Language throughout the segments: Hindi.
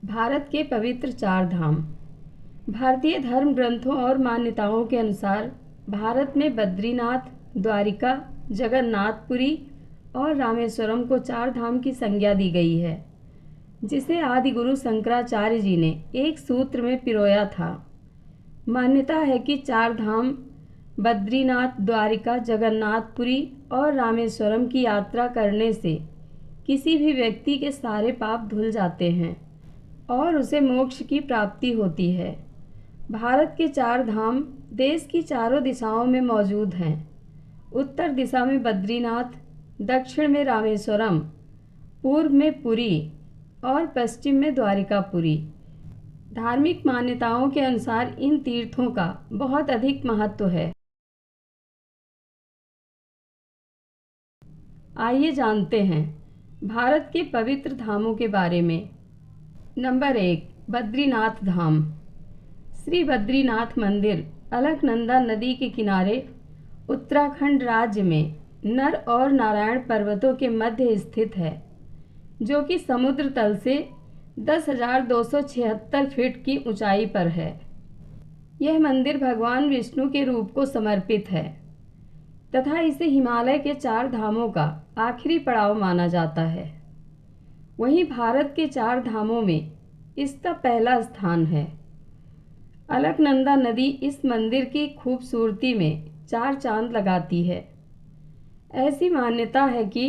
भारत के पवित्र चार धाम। भारतीय धर्म ग्रंथों और मान्यताओं के अनुसार भारत में बद्रीनाथ, द्वारिका, जगन्नाथपुरी और रामेश्वरम को चार धाम की संज्ञा दी गई है, जिसे आदि गुरु शंकराचार्य जी ने एक सूत्र में पिरोया था। मान्यता है कि चार धाम बद्रीनाथ, द्वारिका, जगन्नाथपुरी और रामेश्वरम की यात्रा करने से किसी भी व्यक्ति के सारे पाप धुल जाते हैं और उसे मोक्ष की प्राप्ति होती है। भारत के चार धाम देश की चारों दिशाओं में मौजूद हैं। उत्तर दिशा में बद्रीनाथ, दक्षिण में रामेश्वरम, पूर्व में पुरी और पश्चिम में द्वारिकापुरी। धार्मिक मान्यताओं के अनुसार इन तीर्थों का बहुत अधिक महत्व है। आइए जानते हैं भारत के पवित्र धामों के बारे में। नंबर 1, बद्रीनाथ धाम। श्री बद्रीनाथ मंदिर अलकनंदा नदी के किनारे उत्तराखंड राज्य में नर और नारायण पर्वतों के मध्य स्थित है, जो कि समुद्र तल से 10,276 फीट की ऊंचाई पर है। यह मंदिर भगवान विष्णु के रूप को समर्पित है तथा इसे हिमालय के चार धामों का आखिरी पड़ाव माना जाता है। वहीं भारत के चार धामों में इसका पहला स्थान है। अलकनंदा नदी इस मंदिर की खूबसूरती में चार चांद लगाती है। ऐसी मान्यता है कि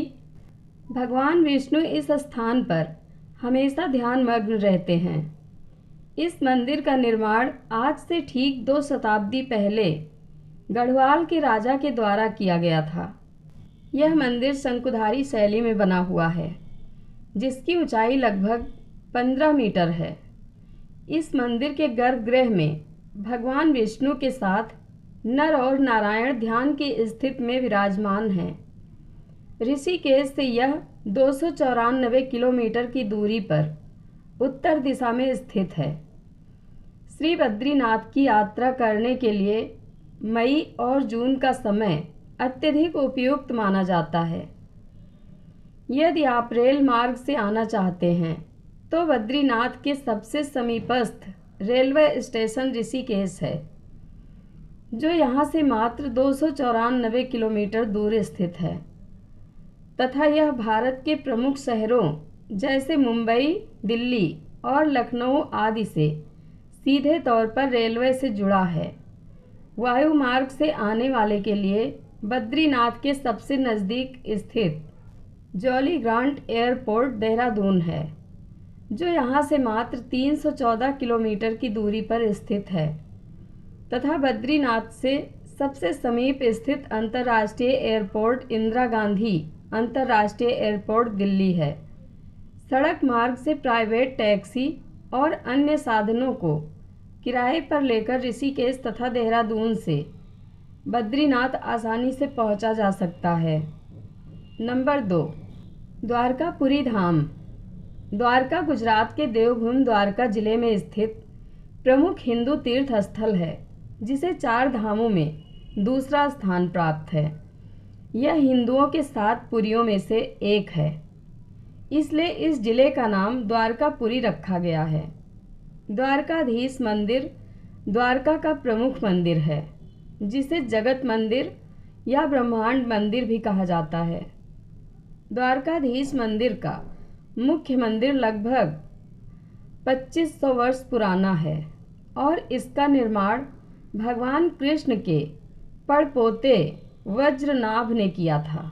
भगवान विष्णु इस स्थान पर हमेशा ध्यान मग्न रहते हैं। इस मंदिर का निर्माण आज से ठीक 2 शताब्दी पहले गढ़वाल के राजा के द्वारा किया गया था। यह मंदिर शंकुधारी शैली में बना हुआ है, जिसकी ऊंचाई लगभग 15 मीटर है। इस मंदिर के गर्भगृह में भगवान विष्णु के साथ नर और नारायण ध्यान की स्थिति में विराजमान हैं। ऋषिकेश से यह 294 किलोमीटर की दूरी पर उत्तर दिशा में स्थित है। श्री बद्रीनाथ की यात्रा करने के लिए मई और जून का समय अत्यधिक उपयुक्त माना जाता है। यदि आप रेल मार्ग से आना चाहते हैं तो बद्रीनाथ के सबसे समीपस्थ रेलवे स्टेशन ऋषिकेश है, जो यहाँ से मात्र 294 किलोमीटर दूर स्थित है तथा यह भारत के प्रमुख शहरों जैसे मुंबई, दिल्ली और लखनऊ आदि से सीधे तौर पर रेलवे से जुड़ा है। वायु मार्ग से आने वाले के लिए बद्रीनाथ के सबसे नज़दीक स्थित जॉली ग्रांट एयरपोर्ट देहरादून है, जो यहाँ से मात्र 314 किलोमीटर की दूरी पर स्थित है तथा बद्रीनाथ से सबसे समीप स्थित अंतर्राष्ट्रीय एयरपोर्ट इंदिरा गांधी अंतर्राष्ट्रीय एयरपोर्ट दिल्ली है। सड़क मार्ग से प्राइवेट टैक्सी और अन्य साधनों को किराए पर लेकर ऋषिकेश तथा देहरादून से बद्रीनाथ आसानी से पहुंचा जा सकता है। नंबर 2, द्वारकापुरी धाम। द्वारका गुजरात के देवभूमि द्वारका जिले में स्थित प्रमुख हिंदू तीर्थ स्थल है, जिसे चार धामों में दूसरा स्थान प्राप्त है। यह हिंदुओं के 7 पुरियों में से एक है, इसलिए इस जिले का नाम द्वारकापुरी रखा गया है। द्वारकाधीश मंदिर द्वारका का प्रमुख मंदिर है, जिसे जगत मंदिर या ब्रह्मांड मंदिर भी कहा जाता है। द्वारकाधीश मंदिर का मुख्य मंदिर लगभग 2500 वर्ष पुराना है और इसका निर्माण भगवान कृष्ण के पड़पोते वज्रनाभ ने किया था।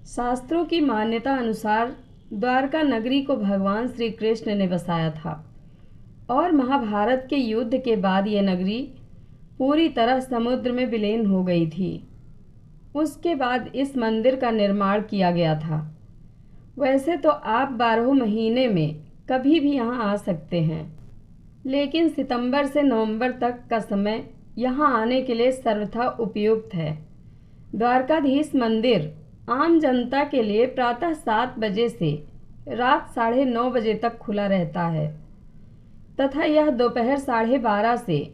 शास्त्रों की मान्यता अनुसार द्वारका नगरी को भगवान श्री कृष्ण ने बसाया था और महाभारत के युद्ध के बाद यह नगरी पूरी तरह समुद्र में विलीन हो गई थी। उसके बाद इस मंदिर का निर्माण किया गया था। वैसे तो आप 12 महीने में कभी भी यहाँ आ सकते हैं, लेकिन सितंबर से नवंबर तक का समय यहाँ आने के लिए सर्वथा उपयुक्त है। द्वारकाधीश मंदिर आम जनता के लिए प्रातः 7 बजे से रात 9:30 बजे तक खुला रहता है तथा यह दोपहर 12:30 से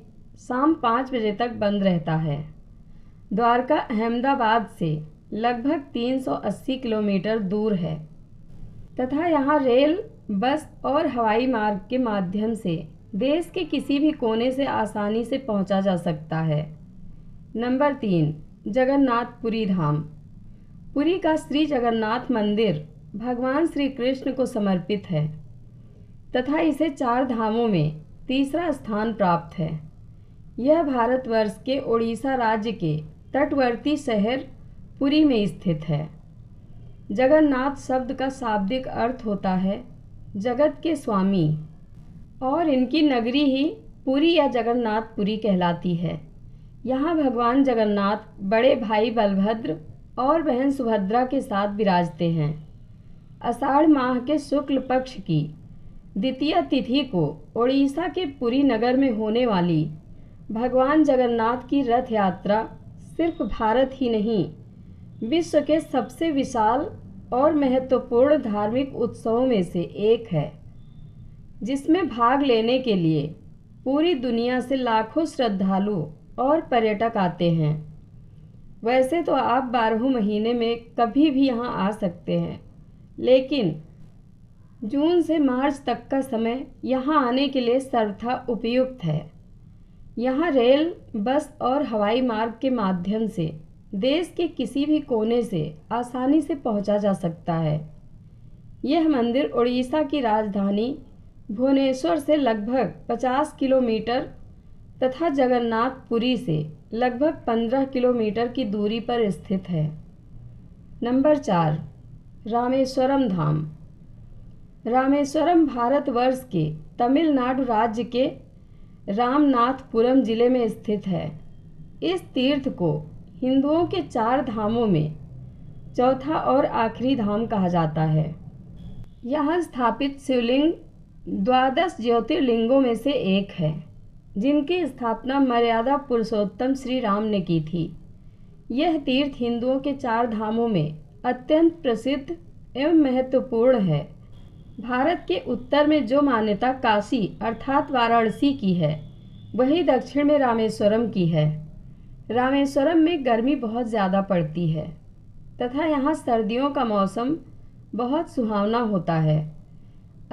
शाम 5 बजे तक बंद रहता है। द्वारका अहमदाबाद से लगभग 380 किलोमीटर दूर है तथा यहाँ रेल बस और हवाई मार्ग के माध्यम से देश के किसी भी कोने से आसानी से पहुंचा जा सकता है। नंबर 3, जगन्नाथपुरी धाम। पुरी का श्री जगन्नाथ मंदिर भगवान श्री कृष्ण को समर्पित है तथा इसे 4 धामों में तीसरा स्थान प्राप्त है। यह भारतवर्ष के ओडिशा राज्य के तटवर्ती शहर पुरी में स्थित है। जगन्नाथ शब्द का शाब्दिक अर्थ होता है जगत के स्वामी, और इनकी नगरी ही पुरी या जगन्नाथपुरी कहलाती है। यहाँ भगवान जगन्नाथ बड़े भाई बलभद्र और बहन सुभद्रा के साथ विराजते हैं। आषाढ़ माह के शुक्ल पक्ष की द्वितीय तिथि को ओडिशा के पुरी नगर में होने वाली भगवान जगन्नाथ की रथ यात्रा सिर्फ भारत ही नहीं, विश्व के सबसे विशाल और महत्वपूर्ण धार्मिक उत्सवों में से एक है, जिसमें भाग लेने के लिए पूरी दुनिया से लाखों श्रद्धालु और पर्यटक आते हैं। वैसे तो आप 12 महीने में कभी भी यहाँ आ सकते हैं, लेकिन जून से मार्च तक का समय यहाँ आने के लिए सर्वथा उपयुक्त है। यहाँ रेल, बस और हवाई मार्ग के माध्यम से देश के किसी भी कोने से आसानी से पहुँचा जा सकता है। यह मंदिर उड़ीसा की राजधानी भुवनेश्वर से लगभग 50 किलोमीटर तथा जगन्नाथपुरी से लगभग 15 किलोमीटर की दूरी पर स्थित है। नंबर 4, रामेश्वरम धाम। रामेश्वरम भारतवर्ष के तमिलनाडु राज्य के रामनाथपुरम जिले में स्थित है। इस तीर्थ को हिंदुओं के 4 धामों में चौथा और आखिरी धाम कहा जाता है। यहाँ स्थापित शिवलिंग 12 ज्योतिर्लिंगों में से एक है, जिनकी स्थापना मर्यादा पुरुषोत्तम श्री राम ने की थी। यह तीर्थ हिंदुओं के 4 धामों में अत्यंत प्रसिद्ध एवं महत्वपूर्ण है। भारत के उत्तर में जो मान्यता काशी अर्थात वाराणसी की है, वही दक्षिण में रामेश्वरम की है। रामेश्वरम में गर्मी बहुत ज़्यादा पड़ती है तथा यहाँ सर्दियों का मौसम बहुत सुहावना होता है।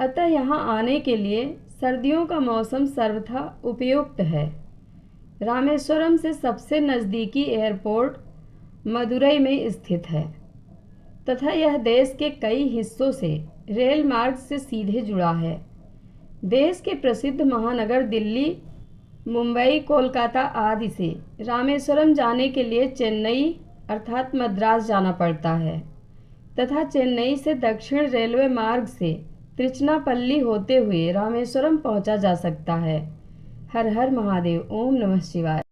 अतः यहाँ आने के लिए सर्दियों का मौसम सर्वथा उपयुक्त है। रामेश्वरम से सबसे नज़दीकी एयरपोर्ट मदुरई में स्थित है तथा यह देश के कई हिस्सों से रेल मार्ग से सीधे जुड़ा है। देश के प्रसिद्ध महानगर दिल्ली, मुंबई, कोलकाता आदि से रामेश्वरम जाने के लिए चेन्नई अर्थात मद्रास जाना पड़ता है तथा चेन्नई से दक्षिण रेलवे मार्ग से त्रिचनापल्ली होते हुए रामेश्वरम पहुंचा जा सकता है। हर हर महादेव। ओम नमः शिवाय।